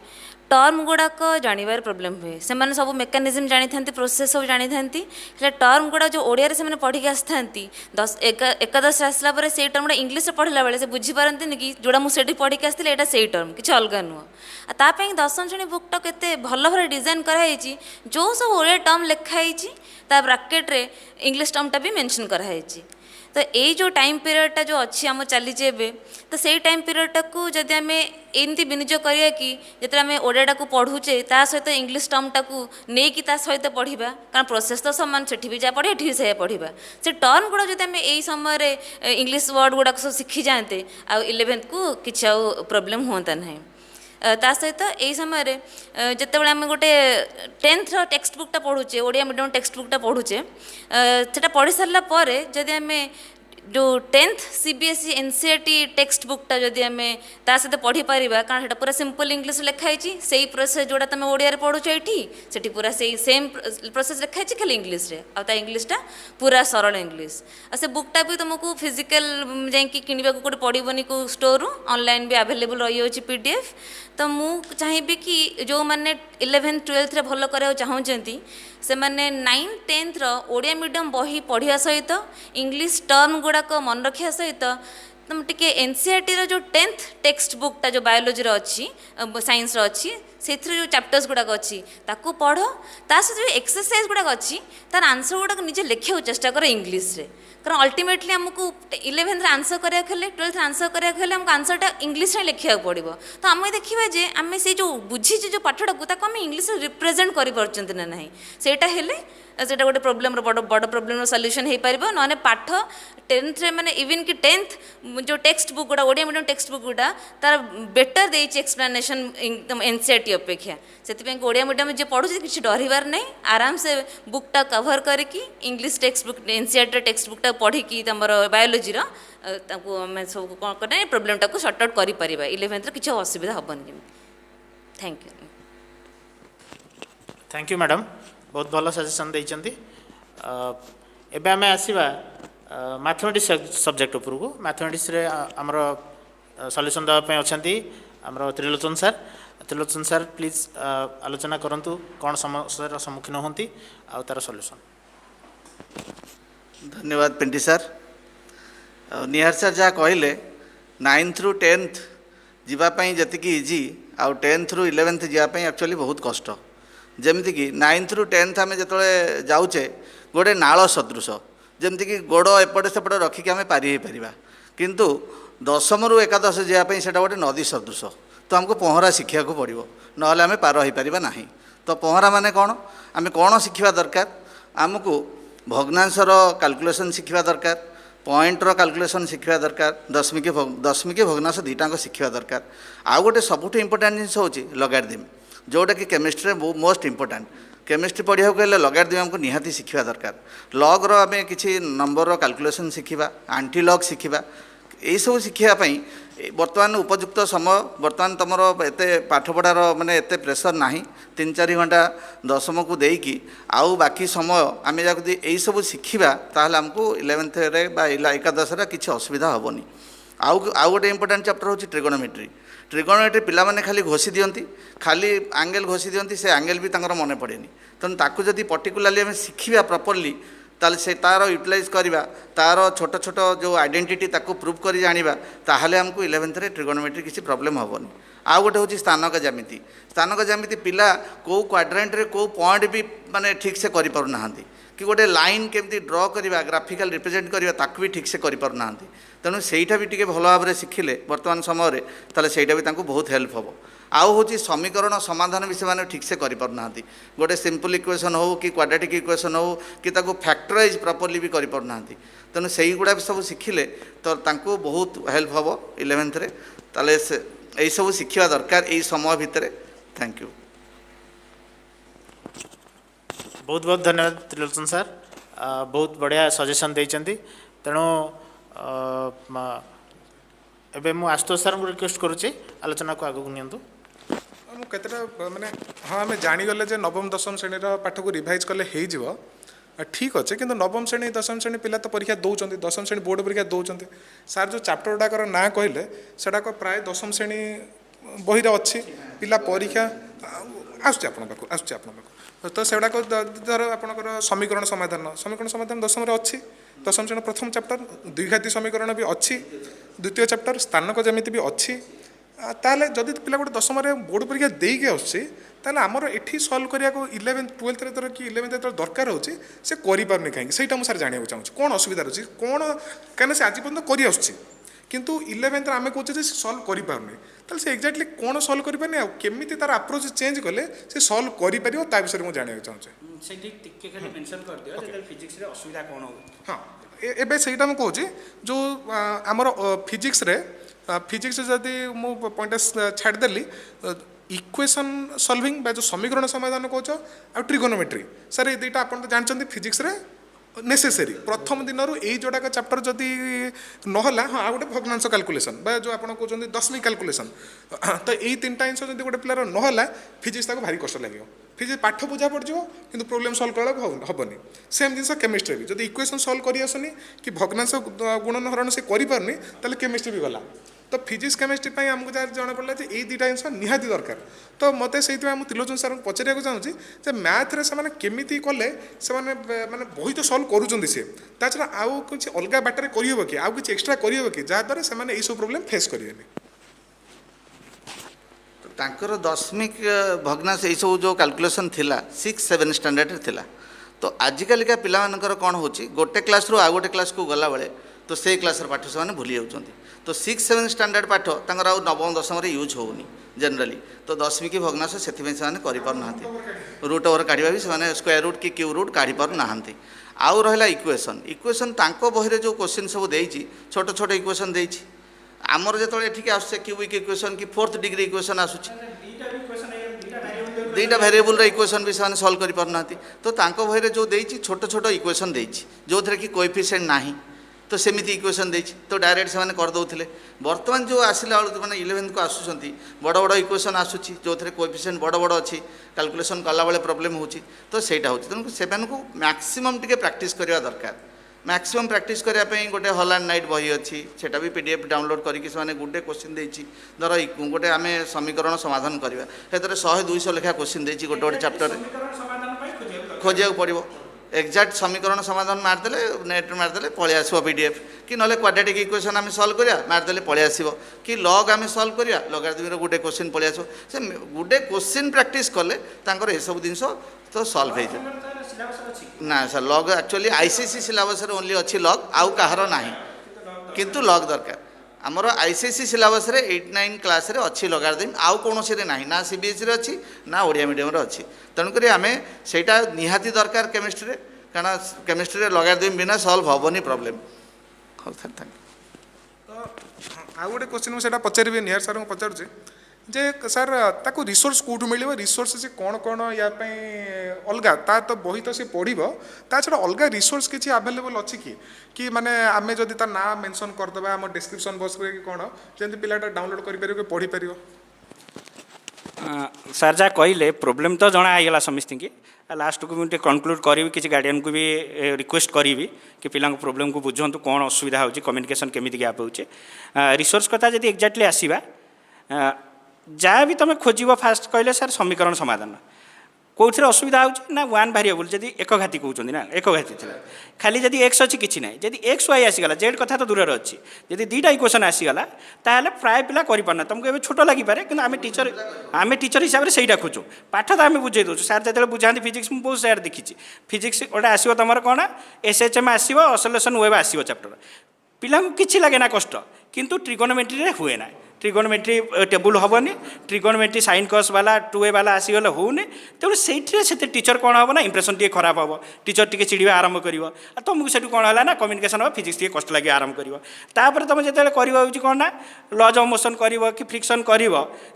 टर्म गुड़ाक जानवर प्रोब्लेम हुए से मैंने सब मेकानिज्म जानी था प्रोसेस सब जानी था टर्म गुड़ा जो ओडिया से मैंने पढ़ी आसता 11 आसला से टर्म गुड़ा इंग्लीश पढ़ला बेले से बुझीपारती कि जोड़ा मुझे पढ़ी आसती यहाँ से टर्म किसी अलग नुह तापाई 10वीं श्रेणी बुकटा के भल भाव डिजाइन कराई जो सब ओडिया टर्म लिखाई ब्राकेट रे इंग्लीश टर्मटा भी मेंशन कराई तो यही जो टाइम पीरियडटा जो अच्छी आम चली तो से टाइम पीरियडटा को जदि आम एमती विनियोग करिया कि जिते आम ओडियाटा को पढ़ुचे ता सहित इंग्लीश टर्मटा को नहीं ता सहित पढ़ा कारण प्रोसेस तो सामान से भी जहाँ पढ़े ये से पढ़ा से टर्म गुड़ा जब आम यही समय इंग्लीश वर्ड गुड़ाक सब शिखी जाते आ 11th को किसी आउ प्रोब्लेम हुआ ना ता सहित यही समय जिते आम गोटे 10th टेक्स्ट बुकटा पढ़ुचे ओडिया मीडियम टेक्स्ट बुकटा पढ़ुचे से पढ़ी सारापर जदि आम जो 10th CBSE NCERT टेक्स्ट बुकटा जदि आम ता सहित पढ़ी पार कारण से पूरा सिंपल इंग्लीश लिखाई से प्रोसेस जोड़ा तुम ओडिया पढ़ुच ये पूरा से सेम प्रोसेस लिखाई खाली इंग्लीश रे आ इंग्लीशटा पूरा सरल इंग्लीश आ से बुकटा भी तुमको फिजिकल जाकि किणवा को पड़ोनी को स्टोर ऑनलाइन भी अवेलेबल रही PDF तो मुझे चाहिए कि जो मैंने 11th 12th रे भल करा चाहूँगी से मैंने 9th 10th ओडिया मीडियम बही पढ़िया सहित इंग्लीश टर्म गुड़ाक मन रखा सहित तुम टे NCERT रो जो 10th टेक्स्ट बुकटा जो बायोलोजी अच्छी साइंस अच्छी से जो चैप्टर्स गुड़ाक अच्छी ताकू पढ़ ता सहित जो एक्सरसाइज गुड़ाक अच्छी तार आंसर गुड़ाक निजे लिखा चेष्टा कर इंग्लीश रे कारण अल्टीमेटली आमको 11th आंसर करा 12th आंसर करा आमको आंसरटा इंग्लीश रे लिखा पड़ो तो आम देखा जे आम से जो बुझी जो पाठटा को आम इंग्लीश रिप्रेजेंट कर ना ना सेटा हेले सेटा गोटे प्रोब्लेम बड़ बड़ प्रोब्लेम सल्यूशन हो पार ना पाठ 10th रे माने इवन कि 10th जो टेक्स्ट बुक गुड़ा ओडिया मीडियम टेक्स्ट बुक गुड़ा तार बेटर देइछ एक्सप्लेनेशन एकदम NCERT अपेक्षा से ओडिया मीडियम जे पढ़ुचे किसी डरबार नहीं आराम से बुकटा कवर करके English text book NCERT text बुकटा पढ़ी तुम बायोलोजी आम सब कौन करना प्रोब्लेमटा को सर्ट आउट कर 11th किसी असुविधा हेनी थैंक यू मैडम बहुत भल सजेसन देइचंती एबे आमे आसीबा मैथमेटिक्स सब्जेक्ट उपरको मैथमेटिक्स रे हमर सॉल्यूशन देवा पे अछंती हमर त्रिलोचन सर प्लीज आलोचना करंतु कौन समस्यार सम्मुखीन होंती आ तार सॉल्यूशन धन्यवाद पिंटी सर निहार सर जहाँ कहले 9th रु 10th जीवाई जी इजी आउ 10th रु 11th जीवाई एक्चुअली बहुत कष्ट जमीती कि 9th रु 10th आम जो जाऊे गोटे नाल सदृश जमीक गोड़ एपटे सेपटे रखिकी आम पारि पार किंतु 10th रु 11th जावाई से गोटे नदी सदृश तो आमको पहरा शिखा को पड़ो ना आम पार हो पार ना तो पहरा माने कौन शिखा दरकार आमको भग्नांशर कैलकुलेशन शिखा दरकार पॉइंटर कैलकुलेशन शिखा दरकार दशमिक भग्नांश दुईटाक शिखा दरकार आउ गोटे सबुठ इम्पोर्टाट जिन हूँ लगारिदम जोटा कि केमिस्ट्री मोस्ट इम्पोर्टाट केमिस्ट्री पढ़ा गले लगारिदम आमको निहाती शिखा दरकार लग्र आम कि नंबर कैलकुलेशन शिखा आंटी लग शिखा यही सब शिखापी बर्तमान उपयुक्त समय बर्तमान तुम एत पाठपढ़ार माने एत प्रेसर ना 3-4 घंटा 10th को देकी आउ बाकी समय आम जब यही सब शिखा ताहले आमको 11th रे बा 11th किसी असुविधा हेनी आउ गोटे इम्पोर्टाट चैप्टर हूँ ट्रिगोनोमेट्री ट्रिगोनोमेट्री पिलामाने खाली घोषी दियंती खाली एंगल घोषी दियंती से एंगल भी तांकर मन पड़ेनी तेणु ताकू जदि पर्टिकुलाली आम शिखा प्रॉपर्ली ताले से तार यूटिलाइज करवा तार छोट छोट जो आइडेंटिटी ताकू प्रूव कर जाना ताहले हमको 11th रे ट्रिगोनोमेट्री किसी प्रॉब्लम हेनी आउ गोटे हूँ स्थानक ज्यामिति पिला कौ क्वाड्रेंट रे कौ पॉइंट भी माने ठीक से करि पारु नाहंती कि गोटे लाइन केमती ड्र करवा ग्राफिकल रिप्रेजेंट करवा ताकू भी ठीक से करि पारु नाहंती तेणु सेटा भी टिके भल भाव में शिखिले वर्तमान समय ताले सेटा भी तांको बहुत हेल्प हम आउ हूँ समीकरण समाधान भी से ठीक से करि पारु नाहंती गोटे सिंपल इक्वेशन हो कि क्वाड्रेटिक इक्वेशन हो कि ताको फैक्टराइज प्रॉपर्ली भी करि पारु नाहंती तेणु सेई गुडा सब शिखिले तो तांको बहुत हेल्प हम 11th रे ताले यही सब शिखा दरकार यही समय भितर थैंक यू बहुत बहुत धन्यवाद त्रिलोचन सर बहुत बढ़िया सजेशन देइचंती तेणु एबे मु आशुतोष सर को रिक्वेस्ट करुच्ची आलोचना को आगू नियंतु केतेटा माने हाँ आम जानीगले जे नवम दशम श्रेणी पाठ को रिभाइज कले हो ठीक अच्छे किंतु नवम श्रेणी दशम श्रेणी पिला तो परीक्षा दौरान दशम श्रेणी बोर्ड परीक्षा दौरान सार जो चैप्टर गुड़ाकर ना कहले सेटाक प्राय दशम श्रेणी बही अच्छी पिला परीक्षा आस तो सेगुड़ाक धर आपंकर समीकरण समाधान दशम अच्छी दशम श्रेणी प्रथम चैप्टर द्विघाती समीकरण भी अच्छी द्वितीय चैप्टर स्थानक जमिति भी अच्छी ताले जदि पिला गोटे दशम बोर्ड परीक्षा देके आसुच्छी ताले आमर एठी सल्व करिया को 11th 12th रे कि 11th रे दरकार होची से करि पारनी कहीं सेटा मु सर जानिया चाहूँ कौन असुविधा रही कौन कहीं से आज पर्यंत करि आसुच्छी किंतु 11th रे आमे कहचे जे सल्व करि पारनी ताले से एक्जाक्टली कौन सल्व करि पारनी आ केमिति तार अप्रोच चेंज कले से सल्व करि पारियो ता विषय मु जानिया चाहूँ सेठी टिके खाली मेंशन कर दियो जे फिजिक्स रे असुविधा कोन हो हाँ एबे सेटा मु कहूची जो आमर फिजिक्स रे फिजिक्स जदि मु पॉइंट छाड़देली इक्वेशन सॉल्विंग जो समीकरण समाधान कौच आ ट्रिगोनोमेट्री सर ये दुईटा आप जानते फिजिक्स रे नेसेसरी प्रथम दिन यही जोड़ाक चैप्टर जदि नहला हाँ आ गोटे भग्नांश कैलकुलेशन जो आप कहते दशमिक कैलकुलेशन तो यही तीनटा जिन जब गोटे पिलार नहला फिजिक्स ताको भारी कष्ट लगे फिजिक्स पाठ बुझा पड़ो कि प्रोब्लेम सल्व करा हेनी सेम जिन केमिस्ट्री भी जब इक्वेशन सल्व कर आसनी कि भग्नांश गुणन हरण से करें ताले केमिस्ट्री भी गला तो फिजिक्स केमिस्ट्री आमको जहाँ जना पड़ा कि यही दुईटा जिन निहाती दरकार तो मत से त्रिलोचन सर को पचारिया चाहूँगी जे मैथ रे से केमिति कले से माने बही तो सल्व करूँ सी छड़ा आउ किसी अलग बाटर करहब कि आउ किसी एक्सट्रा करहब कि जहाँद्वारा से यही सब प्रोब्लेम फेस करेंगे तांकर दशमिक भग्नांश यही सब जो कैलकुलेशन थिला 6-7 स्टैंडर्ड थिला तो आजिकालिका पिलामानकर कौन होची गोटे क्लास रू आ गोटे क्लास को गला बेले तो से क्लास पाठ से भूली जाउछंती तो 6-7 स्टैंडर्ड पाठ तांकर आ नवम दशम यूज होनी जनरली तो दशमिक भग्नांश से करें रूट ओवर काढ़ा भी से स्क्वायर रूट कि क्यू रूट काढ़ी पार ना आउ रहा इक्वेशन तांको बही जो क्वेश्चन सब देती छोट छोट इक्वेशन देती आमर जो ये आस क्यूबिक इक्वेशन कि 4th डिग्री इक्वेशन आसूची दुईटा भेरिएबल इक्वेशन भी से सल्व कर पारना तो तांको बही जो देती छोट छोट इक्वेशन देती जो थे कि कोएफिशिएंट नाही तो सेमिति इक्वेशन देती तो डायरेक्ट से करदे बर्तमान जो आसला बेलू मैंने 11th को आसुँच बड़ बड़ इक्वेशन आसूची जो थे कोएफिशिएंट बड़ बड़ अच्छी कैलकुलेशन कला बेले प्रोब्लेम होची तो सेटा होची तेणु से मैक्सिमम टिके प्रैक्टिस करवा दरकार मैक्सिमम प्रैक्टिस करने गोटे हॉल एंड नाइट बही अच्छी सेटा भी पीडीएफ डाउनलोड करके गुडे क्वेश्चन देती धर गोटे आम समीकरण समाधान करवा से 100-200 लेखा क्वेश्चन देती गोटे गोटे चैप्टर खोजा पड़ो एक्जाक्ट समीकरण समाधान मारदेले नेट मारदेले पलि आसो पीडीएफ कि ना क्वाड्रेटिक इक्वेशन आम सल्व करा मारदेले पलि आसो कि लॉग आम सल्व करा लॉगारिथमिक गोटे क्वेश्चन पलि आसो से गोटे क्वेश्चन प्रैक्टिस कले तांकर ये सब जिनस तो सल्व हो जाए ना sir log actually ICSE syllabus रे ओनली अच्छी लॉग आउ कहार नाही किंतु लॉग दरकार आमर आईसीएसई सिलेबस रे 8-9 क्लास रे अच्छी लॉगारिथम आउ कौन से नाही ना सीबीएसई रे अच्छी ना ओडिया मीडियम रे अच्छी तेणुक आम सेटा निहाती दरकार केमिस्ट्री रे कारण केमिस्ट्री रे लॉगारिथम बिना सल्व हेनी प्रॉब्लम हो थैंक तो आउ गोटे क्वेश्चन मुझे पचारि निहार सर को पचारुचे जे सर ताको रिसोर्स कौटू मिल रिसोर्स से कौन कौन या अलग ता तो बही तो सी पढ़ो ता छड़ा अलग रिसोर्स किसी आवेलेबल अच्छी कि माने आमे जदि ता ना मेंशन करदे आम डिस्क्रिप्शन बॉक्स रे कि कौन जमी पिलाटा डाउनलोड कर पढ़ी पार सर जहाँ कहले प्रोब्लेम तो जना आईगला समस्त की लास्ट को मुझे कनक्लूड करी किसी गार्डियन को भी रिक्वेस्ट करी कि पिला प्रोब्लेम को बुझंतु कौन असुविधा होची कम्युनिकेशन केमिति गैप होची रिसोर्स कथा जदि एक्जाक्टली आसीबा जहाँ भी तुम खोज फास्ट कहले सर समीकरण समाधान कौन असुविधा हो ना वन भारिएबल जब एक घाती कहते ना एक घाती थी खाली जब एक्स अच्छी किसी ना जब एक्स वाई आसीगला जेड कथा तो दूर अच्छी जब दुईटा इक्वेशन आसीगला ताहले प्राय पिला करना तुमको एवं छोट लगिपे कि आम टीचर हिसाब से सहीटा खोजु पाठ तो आम बुझे दूँ सार जो बुझाती फिजिक्स मुझे बहुत सारे देखी फिजिक्स गोटे आसो तुम कौन एसएचएम आसो असोलेसन वेब आसो चैप्टर पिला किसी लगे ना कष्ट किंतु ट्रिगोनोमेट्री हुए ना ट्रिगोनोमेट्री टेबुल हेनी ट्रिगोनोमेट्री साइन कस वाला 2A वाला आसीगले होने तेणु से टीचर कौन हम ना इंप्रेसन टी खराब हम टीचर टी चिड़ा आरंभ कर तुमको से कौन है ना कम्युनिकेशन हम फिजिक्स टी कष्ट लगे आरंभ कर तुम जो कौन ना लज अफ मोशन कर कि फ्रिक्शन कर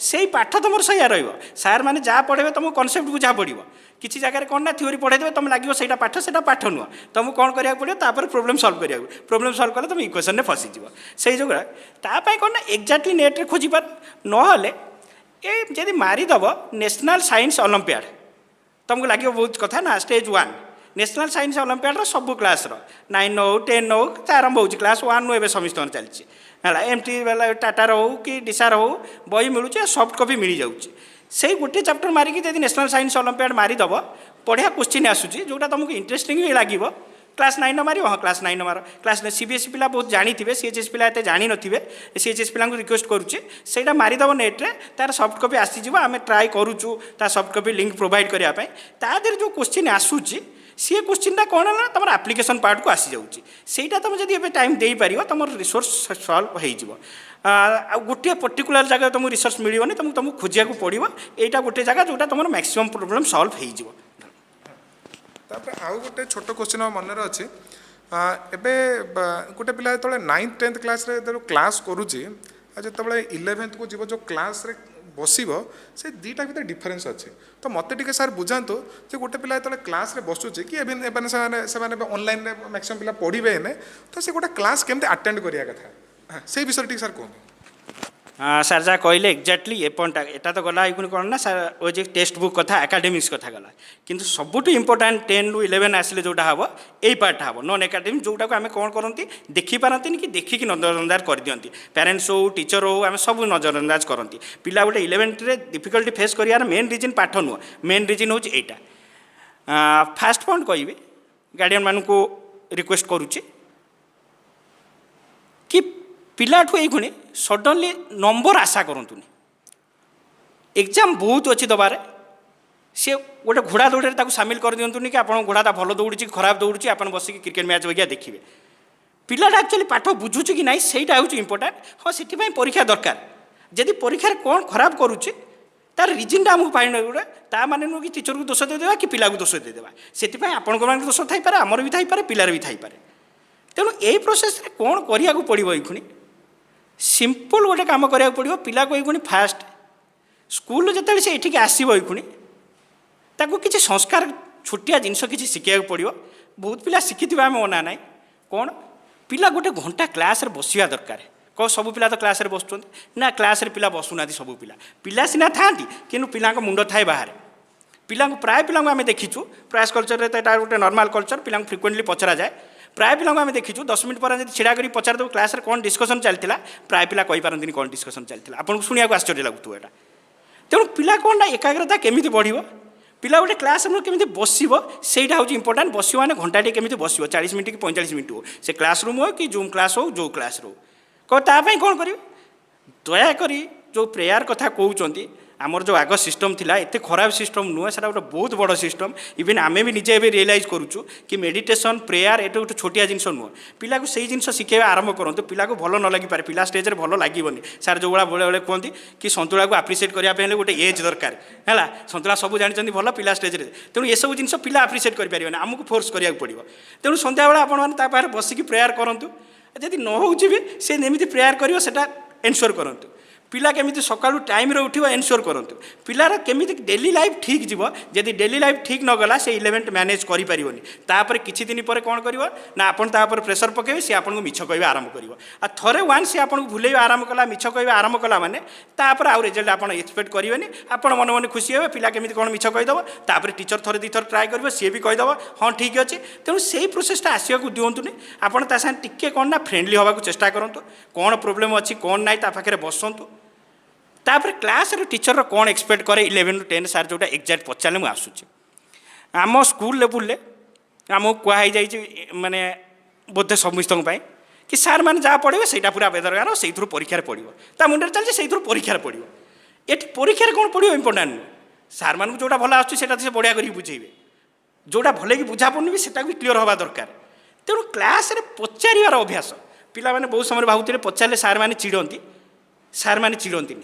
से पाठ तुम सही रर मैंने जहाँ पढ़े तुमको कनसेप्ट बुझा पड़ो किसी जगह कौन ना थ्योरी पढ़े देवे तुम लगे से पाठ नुह तुमको कौन कराया पड़ो प्रोब्लेम सल्व करा प्रोब्लेम सल्व कले तुम इक्वेशन में फसीज से जो कौन ना एक्जाक्टली नेट रे खोजी पार ना जब मारिदेव नेशनल साइंस ओलंपियाड तुमको लगे बहुत कथा ना स्टेज 1 नेशनल साइंस ओलंपियाड सब क्लास 9 हो 10 हो आरंभ हो क्लास 1 नु समस्त चलती है एमटी वाला टाटार हो कि डिसार हो बही मिलूँ सॉफ्ट कॉपी मिल जाऊँगी से गोटे चैप्टर मारिकी जब नेशनल साइंस ओलंपियाड मारिदेव बढ़िया क्वेश्चन आसूँ जोटा तुमको इंटरेस्टिंग भी लगे क्लास 9 मार हाँ क्लास 9 मार क्लास सीबीएसई पिला बहुत जानी थे सीएचएस पिला एत जानी नथिबे सीएचएस पिला रिक्वेस्ट करुचे से मारिदेव नेट्रे तार सॉफ्ट कॉपी आसीज आम ट्राए करुचु ता सॉफ्ट कॉपी लिंक प्रोवाइड करने तादेह जो क्वेश्चन आसूँ सी क्वेश्चन कौन है तुम आप्लिकेसन पार्ट को आसी जाऊँगी सेटा तुम जब टाइम दे पार तुम रिसोर्स सल्व हो गोटे पर्टिकुलर जगह तुमको रिसोर्स मिलनी तुमको खोजा पड़ो यहाँ गोटे जगह जोटा तुम मैक्सिमम प्रोब्लेम सल्व हो आउ गोटे छोट क्वेश्चन मन अच्छी एवं गोटे पिला जो 9th 10th क्लास क्लास करुच्ची जो 11th को जीव जो क्लास रे बसब से दुईटा भर डिफरेन्स अच्छे तो मत टे सार बुझातु जो गोटे पिला जो क्लास रे बसुचे कि से ऑनलाइन मैक्सिमम पिला पढ़े तो से गोटे क्लास केमती अटेंड करिया कथा से विषय टी सार कहूँ सार जहाँ कहले एक्जाक्टली ए पॉइंट एटा तो गला कौन ना सार वो जो टेक्स्ट बुक कथा एकाडेमिक्स कथा गला किंतु सबुठ इंपोर्टाट 10 ରୁ 11 आसिले जोटा हम यही पार्ट हम नॉन एकाडेमिक जोटा को आम कौन करती देखिपारती कि देखिकी नजरअंदाज कर दियंती पेरेंट्स हो टीचर हो आम सब नजरअंदाज करती पिला गोटे 11th रे डिफिकल्टी फेस करार मेन रिजन पाठ नुह मेन रिजन हूँ यहाँ फास्ट पॉइंट कहि गार्डियन मानू रिक्वेस्ट करुच्ची कि पिलाठू ये सडनली नंबर आशा करतुनि एग्जाम बहुत अच्छी दबार सी गोटे घोड़ा दौड़े सामिल कर दिंतुनि कि आप घोड़ा भल दौड़ी खराब दौड़ी आप बसिक क्रिकेट मैच वगैरह देखिए पिलाटा एक्चुअली पाठ बुझुची कि ना सहीटा हूँ इंपोर्टाट हाँ से परीक्षा दरकार जदि परीक्षार कौन खराब करुचे तार रिजनटा आमको पाइन गोटे ता माने नुह कि टीचर को दोष देदेवा कि पिला को दोष देदेवा से आपण दोष थाईपे आमर भी थाईपे पिलार भी थाईपे तेणु यही प्रोसेस कौन करिया पड़ो ये सिंपल गोटे काम करा पड़ो पिला को ये फास्ट स्कूल जो से ये आसो ये ताको किसी संस्कार छोटिया जिनस किसी शिखा पड़ो बहुत पिला शिखि आम मना ना कौन पिला गोटे घंटा क्लास बसवा दरकार कौ सब पिला तो क्लास बसुँ ना क्लास पिला बसुना सब पिला सिना था कि पिला मुंड थाए बाहर पिला प्राय पिला आम देखीचु प्रयास कल्चर तो गोटे नॉर्मल कल्चर पिला फ्रिक्वेंटली पचरा जाए प्राय पिला आम देखीचु 10 मिनट पर छिड़ा कर पचार देव क्लास कौन डिस्कसन चलता प्राय पिला कहींपारती कौन डिस्कसन चलता आपको शुणा आश्चर्य लगुव यहाँ तेणु पिला कौन ना एकाग्रता केमी बढ़ो पिला गोटे क्लास रूम केमी बसो सहीटा हूँ इंपोर्टाट बस मैंने घंटाटे केमी बस 40 मिनट कि 45 मिनट हो से क्लास रूम हो कि जूम क्लास हो जो क्लास रो तापाई कौन कर दयाक जो प्रेयर कथा कहते आमर जो आग सिस्टम थिला एते खराब सिस्टम नुह से गोटे बहुत बड़ सिस्टम इवेन आमे भी निजे एवं रियलाइज करुचु कि मेडिटेशन प्रेयर ये गोटे छोटिया जिनस नुह पिला को सही जिनस शिखेवा आरंभ करूँ पिला को भल न लगी पारे पिला स्टेज रे भल लगे सार जो भाया बेले कहते कि सतुला को आप्रिसीएट करने गोटे एज दरकार है सतुला सब जानते भल पिला स्टेज रे तेणु ये सब जिन पिला आप्रिसीएट करें आमको फोर्स करा पड़ो तेणु सन्ध्या बेला आपने बसिक प्रेयर करूँ जदि न हो सी एमती प्रेयर कर एनश्योर करूँ पिला केमिति सकाळु टाइम रे उठिबो एनश्योर करंतु पिलार केमिति डेली लाइफ ठीक जीवो जदि डेली लाइफ ठीक न गला से 11th मैनेज करि परिबोनी तापर किछि दिन पर कोन करिवो ना आपन तापर प्रेशर पकेबे से आपन को मिछ कहबे आरंभ करिवो आ थरे वन से आपन को भुलेबे आरंभ कला मिछ कहबे आरंभ कला माने तापर आ रिजल्ट आपन एक्सपेक्ट करिवेनी आपन मन मन खुशी हेबे पिला केमिति कोन मिछ कहि दबो तापर टीचर थरे दी थर ट्राई करबो से भी कहि दबो हां ठीक अछि तेनु सेही प्रोसेसटा आसिया को दियंतुनी आपन ता सान टिके कोन ना फ्रेंडली होबा को चेष्टा करंतु कोन प्रॉब्लम अछि कोन नाइ ता पाखरे बसंतु तापर क्लास टीचर कौन एक्सपेक्ट करे 11 ରୁ 10 सार जोटा एक्जाक्ट पचारे मुझे आसूँ आम स्कूल लेवल आमको कहुई माने बोधे समस्त कि सार मैंने जहाँ पढ़े से पूरा बेदरगार से परीक्षा पड़ो ता मुंडे चलते से परीक्षा पड़ो ये परीक्षा कौन पड़ो इम्पोर्टाट नुह सार मान जोटा भल आसा से बढ़िया कर बुझेबे जोटा भले कि बुझा पड़ुनि भी भी क्लीयर हवा दरकार तेणु क्लास पचार अभ्यास पिला माने बहुत समय भावुले पचारे सार मैंने चिड़ती सार मैंने चिड़ती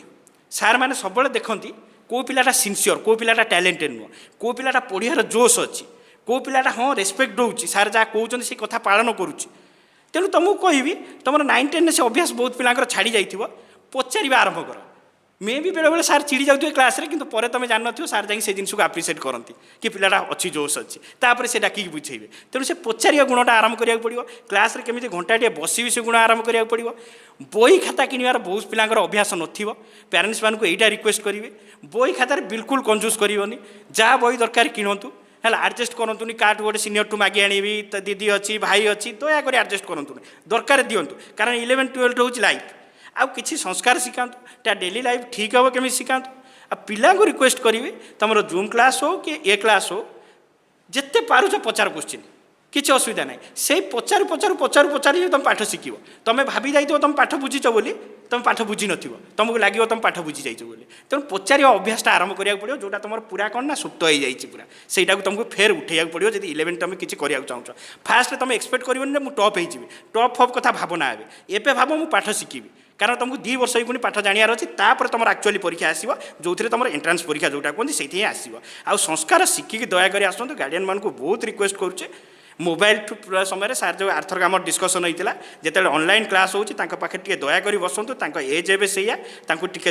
सार मैंने सब देखती कौ पिलाटा सिनसीयर कौ पिलाटा टैलेंटेड नुह कौ पिलाटा पढ़ियार जोश अच्छी कौ पिलाटा हाँ रेस्पेक्ट दूसरी सार जहाँ कहते से कथा पालन करुच्ची तेणु तुमको कहबी तुम 9-10 से अभ्यास बहुत पिलांकर छाड़ी जाइथिबो पचारिबा आरंभ कर मे भी बेले बेले सार चिड़ी जाऊे क्लास रे किंतु परे तुम जान न सार जाकि से जिनस को आप्रिसीएट करती कि पिलाटा अच्छी जोश अच्छी तापर से डाकी बुझेबे तेणु से पचारिया गुणटा आरंभ करिया पड़ो क्लास रे केमिति घंटाटे बसी से गुण आरंभ करिया पड़ो बही खाता किनिबार बहुत पिलांकर अभ्यास नथिबो पेरेंट्स मानकु एटा रिक्वेस्ट करिवे बही खातार बिल्कुल कंजूस करिवोनी जहाँ बही दरकार किणतु है आडजस्ट करतुनि काटू गोटे सीनियर टू मागे आनी दीदी अच्छी भाई अच्छी दयाक आडजस्ट करतुनि दरकार दिंतु कारण 11-12 हूँ लाइफ आउ किसी संस्कार शिखातु ता डेली लाइफ ठीक हे केमी शिखातु आ पिला को रिक्वेस्ट करेंगे तुम जूम क्लास हो कि ए क्लास हो जिते पारुच पचार क्वेश्चन किसी असुविधा ना से पचारू पचारू पचारू पचारू तुम पाठ शिख तुम भाभी जाइए तुम पाठ बुझीच बोली तुम पाठ बुझी न तुमको लगे तुम पाठ बुझी जाइए बोली तेणु पचार अभ्यासटा आरंभ करा पड़ो जोटा तुम पूरा कौन ना सुप्त हो जाए पूरा से तुमको फेर उठे पड़ो जब 11 तुम किसी कराया चाहो फास्ट तुम एक्सपेक्ट कर टॉप हो टॉप फप कथा भावना एवं भाव मुझे पाठ शिखी कारण तुमको 2 वर्ष पुणी पाठ जानार अच्छी तुम एक्चुअली परीक्षा आसो जो तुम एंट्रांस परीक्षा जोटा कहते से आसो आ संस्कार शिखिक दयाक आसतु गार्डियन मान को बहुत रिक्वेस्ट करुचे मोबाइल समय सार जो आर्थर आम डिस्कसन होता जिते ऑनलाइन क्लास होती पाखे दयाक बसतु एज एवं से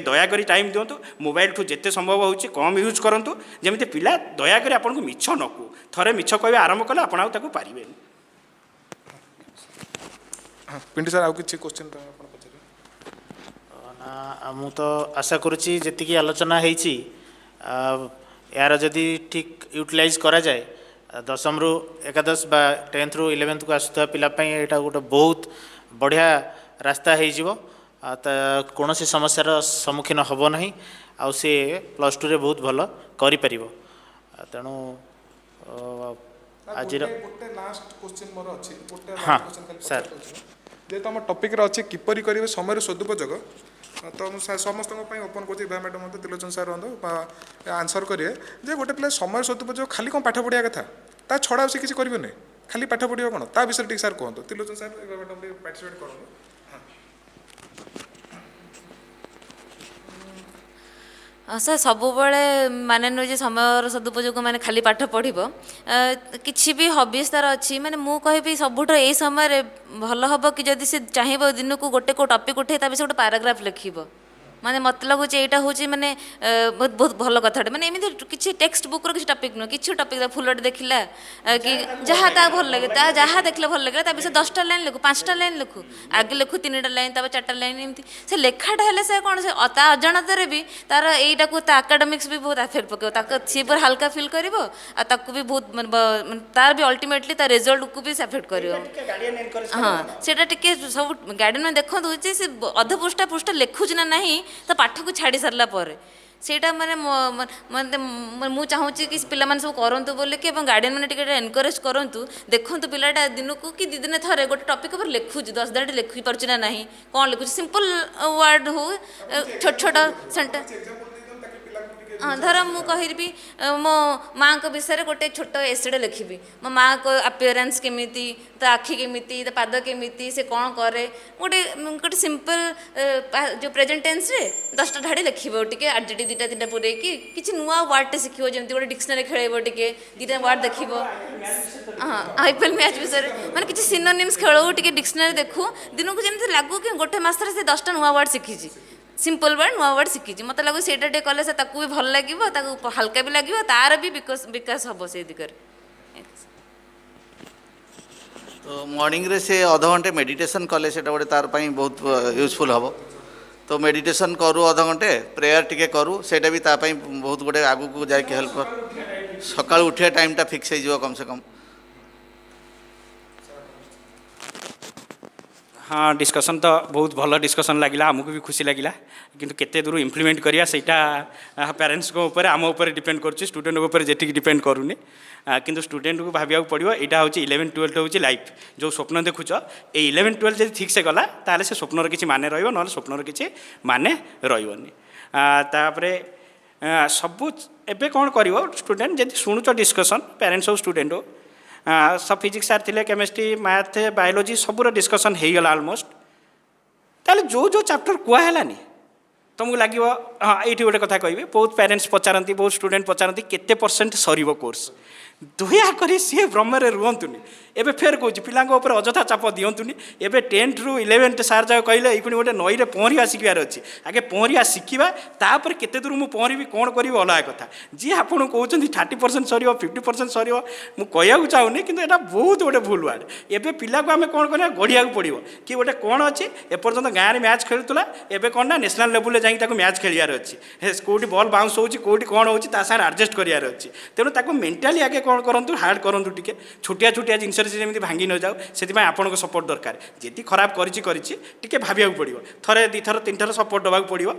दयाक टाइम दिंतु मोबाइल ठू जिते संभव हो कम यूज करूँ जमी पिला दयाक आपको मिछ न कू थे मिछ कह आरंभ कले आप पारे पिंटू सर आउ किछि क्वेश्चन मु तो आशा करुच्ची जी आलोचना होती यार जदि ठीक यूटिलाइज करा जाए 10 ରୁ 11 बा 10th ରୁ 11th को आसुवा पिलापाई यहाँ गोटे बहुत बढ़िया रास्ता हो कौन सी समस्यार सम्मुखीन हम ना आउ सी +2 रे बहुत भल कर तेणु आज लास्ट क्वेश्चन मोर अछि हाँ सर जे तुम टॉपिक रे अछि किपरि करिवे समय सदुपयोग तो समस्त ओपन कर मैडम हम त्रिलोचन सर रहा आंसर करेंगे जे गोटे पिला समय सदुपयोग खाली कौन पाठ पढ़िया कथा ता छड़ा से किसी करें खाली पाठ पढ़िया कौन ता विषय ठीक सर कहते त्रिलोचन सर मैडम पार्टिसिपेट करूँ सर सब माने नुहे समय सदुपयोग माने खाली पाठ पढ़ किसी भी हॉबीज तार अच्छी माने मु कहि सबुठ यही समय भल हम कि जदि से चाहिए दिन को गोटे को टॉपिक उठे विषय गोटे पैराग्राफ लिखिब माने मत लगुच यहाँ हूँ मैंने बहुत बहुत भल कथा माने एमती किसी टेक्स्ट बुक किसी टॉपिक नुह किसी टॉपिक फुलटे देखला कि जहाँ क्या भल लगे जहाँ देखले भल लगे विषय 10टा लाइन लिखु 5टा लाइन लिखु आगे लिखु 3टा लाइन 4टा लाइन एमती से लेखाटा हेल्ले से कौन से अजाणतार भी तार यहीटा को आकाडेमिक्स भी बहुत अफेक्ट पकेब सी पूरा हल्का फिल कर भी बहुत तार भी अल्टीमेटली तार रिजल्ट को भी अफेक्ट कर हाँ से सब गार्डियन मैंने देखते से अध पृष्ठा पृष्ठा लिखुच ना ना तो पाठ को छाड़ी सारा पर सेटा माने मु चाहूँगी कि पिला माने सब करंतु बोले कि गार्डियन मैंने टिके एनकरेज करंतु देखंतु पिलाटा दिन को कि 2 दिन थरे गोटे टॉपिक पर लिखुची 10 दाड़ी लिखि पारछु ना नहीं कौन लिखुची सिंपल वर्ड हो छोट छोट सेंटेंस हाँ धर मु कहि मो माँ को विषय गोटे छोट एसेड लिखी मो माँ को अपीयरेंस केमिति तो आखि केमिति तो पाद केमिति से कौन करे गोटे गोटे सिंपल जो प्रेजेंट टेंस रे 10टा ढाड़ी लिखिबो टिके आरजीडी 2-3टा पुरे कि किछि नुआ वर्ड टे शिखिबो जेमति गोटे डिक्शनरी खेलेबो टिके 2टा वर्ड देखिबो हाँ आईपीएल मैच विषय माने किछि सिनोनिम्स खेलो टिके डिक्शनरी देखु दिन को जेमति लागू कि गोटे मास रे से 10टा नुआ वर्ड शिखिछि सिंपल वर्ड नुआ वर्ड शिखी मत लगुच से कले से भी भल लगे हल्का भी लगे तार भी विकास हम से दिगरे तो मॉर्निंग रे से आधा घंटे मेडिटेशन कले से गोटे तार पाई बहुत यूजफुल हम तो मेडिटेशन करूँ आधा घंटे प्रेयर टिके करूँ से भी तापाई बहुत गोटे आगू को जाके हेल्प कर सकाल उठिया टाइमटा फिक्स हो कम से कम हाँ डिस्कसन तो बहुत भल डिस्कसन लगिला आमको भी खुशी लगिला किंतु केते दूर इम्प्लीमेंट करिया सेटा पेरेंट्स को ऊपर आम ऊपर डिपेंड करुच्ची स्टूडेंट ऊपर जेटिक डिपेंड करूनी किंतु स्टूडेंट को भाविया पड़ो यहाँ हूँ 11-12 हूँ लाइफ जो स्वप्न देखुच ये 11-12 जब ठीक से गला ताले से स्वप्नर किसी माने रहिबो ना स्वप्नर किसी माने रहिबोनी तापरे सबू एबे कौन करिवो स्टूडेंट जब शुणुच डिस्कसन पेरेंट्स हो स्टूडेंट हो सब फिजिक्स सार थे केमिस्ट्री मैथ बायोलोजी सबूर डिस्कसन हो गला ऑलमोस्ट ताले जो जो चैप्टर कहलानी तुमको लगे हाँ ये गोटे कथा कहि बहुत पेरेंट्स पचारती बहुत स्टूडेंट पचारती केते परसेंट सर कोर्स दयाकोरी सी भ्रमरे रुहतुनि एबे फेर कहूँ पिला अजथा चाप दिंतुनि एबे 10th ରୁ 11th सार जगह कहले ये गोटे नईरे पहरिया शिखार अच्छी आगे पहरिया शिखा तापर केते दूर मुझे पहरबी कौन करी अलग कथा जी आपड़ कहते 30% सर 50% सर मुझे चाहूनी कि बहुत गोटे भूल वार्ड एबे पिला को आम कौन करना गढ़िया पड़ो कि गोटे कौन अच्छी एपर्तंत गाँव में मैच खेलुला एबे कौन ना नेशनल लेवल जाकि मैच खेलियार अच्छी कौटी बल बाउंस होची कौटी कौन होची ता साथ एडजस्ट करियार अच्छी तेणु ताको मेंटाली आगे कौन करूँ हार्ड करूँ टे छोटिया छोटिया जिनस जमी भांगी न जाऊ से आपको सपोर्ट दरकार जी खराब करके भाविया पड़ो थे दुईथर 3 थर सपोर्ट देवाक पड़ो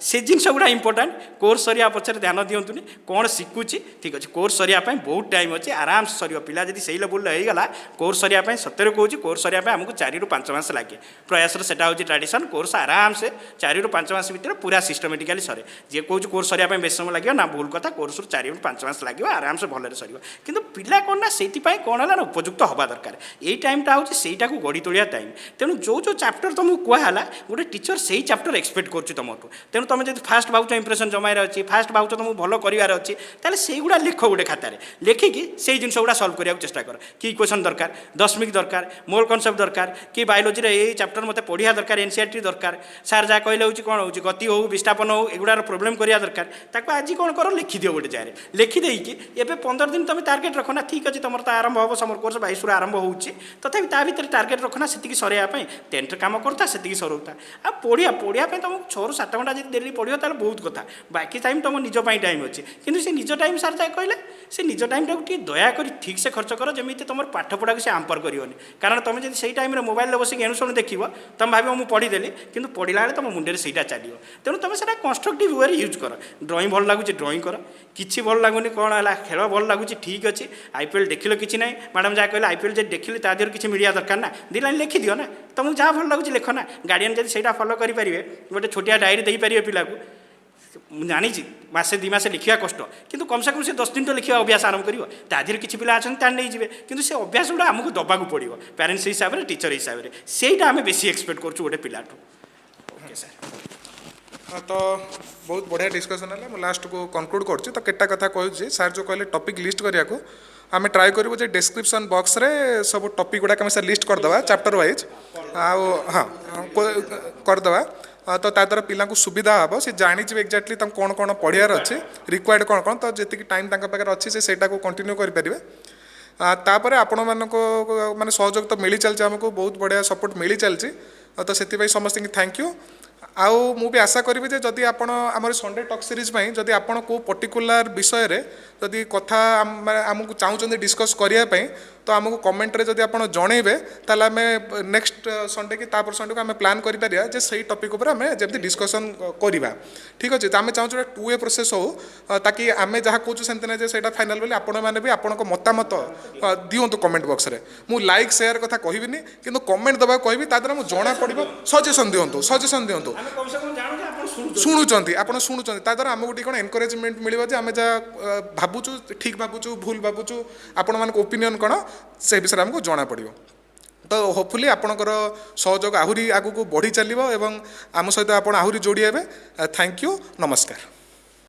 से जिन गुड़ा इंपोर्टाट कोर्स सरिया पचर ध्यान दिंतुनि कौन शिखुची ठीक अच्छे कोर्स सरिया बहुत टाइम अच्छे आराम से सर पिला जब से लेवल होगा कोर्स सरिया सतरे कहूँ कोर्स सरिया आमको 4 ରୁ 5 मास लगे प्रयासर से ट्रेडिशन कोर्स आराम से 4 ରୁ 5 मास भितर पूरा सिस्टमेटिकाली सरे जी कहूँ कोर्स सरिया बेस समय लगे ना भूल कथा कोर्स 4 ରୁ 5 मास लगे आराम से भलरे सर कि पिला कौन ना से कौन है ना उपयुक्त हवा दरकार यही टाइमटा हूँ से गढ़ी तोलिया टाइम तेणु जो जो चैप्टर तुमको कहला गोटे टीचर से ही चैप्टर एक्सपेक्ट कर तुमको तेणु तुम जब फास्ट भाव इंप्रेशन जमार अच्छी फास्ट भाव तुमको भल करार अच्छी ताले से गुड़ा लिख गोटे खातार लिखिकी से जिन गुड़ा सल्व करने चेष्टा कर कि इक्वेशन दरकार दशमिक दरकार मोल कनसेप्ट दरकार कि बायोलोजी ये चैप्टर मत पढ़िया दरकार एनसीईआरटी दरकार सार जहाँ कहले हूँ कौन हो गति हो विस्थापन हो एगुड़ार प्रोब्लेम करा दरकार ताको आज कौन कर लिखिदिव गोटे जगह लिखिदेकी एवं 15 दिन तुम टार्गेट रखना ठीक अच्छे तुम तो आरंभ हम समर कोर्स 22 ରୁ आरंभ होची तथापि ता भीतर टार्गेट रखना से सराइवाई 10th काम करता से सरौता आ पढ़िया तुमको 6 ରୁ 7 घंटा जब डेली पढ़ो तो बहुत कथा बाकी टाइम तुम निज टाइम अच्छे कि से निज टाइम सार जाए कहले से निज टाइम टे दयाकोरी ठीक से खर्च कर जमी तुम पाठ पढ़ा को से आंपर करनी कारण तुम जब से टाइम मोबाइल बसिक एणुशुणु देख तुम भाव मुझे पढ़ीदेली कि पढ़ला तुम मुंडे से चलो तेणु तुम से कंस्ट्रक्टिव वे यूज कर ड्रॉइंग भल लगुच ड्रॉइंग कर किसी भल लगुनि कौन है खेल भल लगुच ठीक अच्छे आईपीएल देखिल कि ना मैडम जहाँ कहले आईपीएल जब देखिले ता देहर किसी मीडिया दरकार ना 2 लाइन लिखि दियो ना तुमको जहाँ भल लगुच लिख ना गार्डियन जब से फॉलो करेंगे गोटे छोटिया डायरी दे पारे पिला जानी मसे 2 मास लिखा कष्ट किंतु कम से कम से 10 दिन तो लिखा अभ्यास आरंभ कर देहर किसी पिला अच्छा नहीं जी कि से अभ्यास गुड़ा आमको दबाक पड़ो पेरेन्ट्स हिसाब से टीचर हिसाब से सेटा आम बेसी एक्सपेक्ट करूँ गोटे पिलाठू ओके सर हाँ तो बहुत बढ़िया डिस्कसन है मैं लास्ट को कनक्लूड करुँच तो केटा कथा कहूँ सार जो कहले टॉपिक लिस्ट करिया को आम ट्राए करूँ जे डिस्क्रिप्शन बॉक्स रे सब टॉपिक गुड़ा आम लिस्ट करदे चैप्टर वाइज हाँ करदे तो ता द्वारा पिला सुविधा हम सी जानीजे एक्जाक्टली कौन कौन पढ़ियार अच्छे रिक्वायर्ड कौन कौन तो जी टाइम पाखे अच्छी से कंटिन्यू करेंगे तापर आपण मानको माने सहयोग तो मिली चलছে हमको बहुत बढ़िया सपोर्ट मिली चलছে तो से समस्त थैंक यू आउ मु भी आशा करी जे जदि आपण आम संडे टॉक सीरीज में जदि आपण को पर्टिकुलर विषय रे जदि कथा आमको चाहूँ डिस्कस करने तो आमको कमेंट रे जदि आपण जनइबे ताले आमे नेक्स्ट संडे कि तापर संडे को आमे प्लान करि परिया जे सही टॉपिक ऊपर आमे जब डिस्कशन करिबा ठीक अच्छे आमे चाहूँ 2 वे प्रोसेस हो ताकि आमे जहाँ कहूँ सेमती ना जे सेटा फाइनल बोली आपण मैंने भी आपण मतामत दिंतु कमेंट बॉक्स रे मु लाइक शेयर कथा कहबिनी किंतु कमेंट दबा कहबी ता द्वारा मु जणा पड़िबो सजेशन दिंतु शुणुचंती आपण शुणुचंती ता द्वारा आमको टिकण एनकरेजमेंट मिलिबो जे आमे जा भाबुचु ठीक भाबुचु भूल भाबुचु आपण मानको ओपिनियन कण से विषय आमको जणा पड़िबो तो होपफुली आपणकर सहयोग आहुरी आगु को बढ़ी चलिबो एवं आम सहित आपण आहुरी जोड़ी हेबे थैंक यू नमस्कार।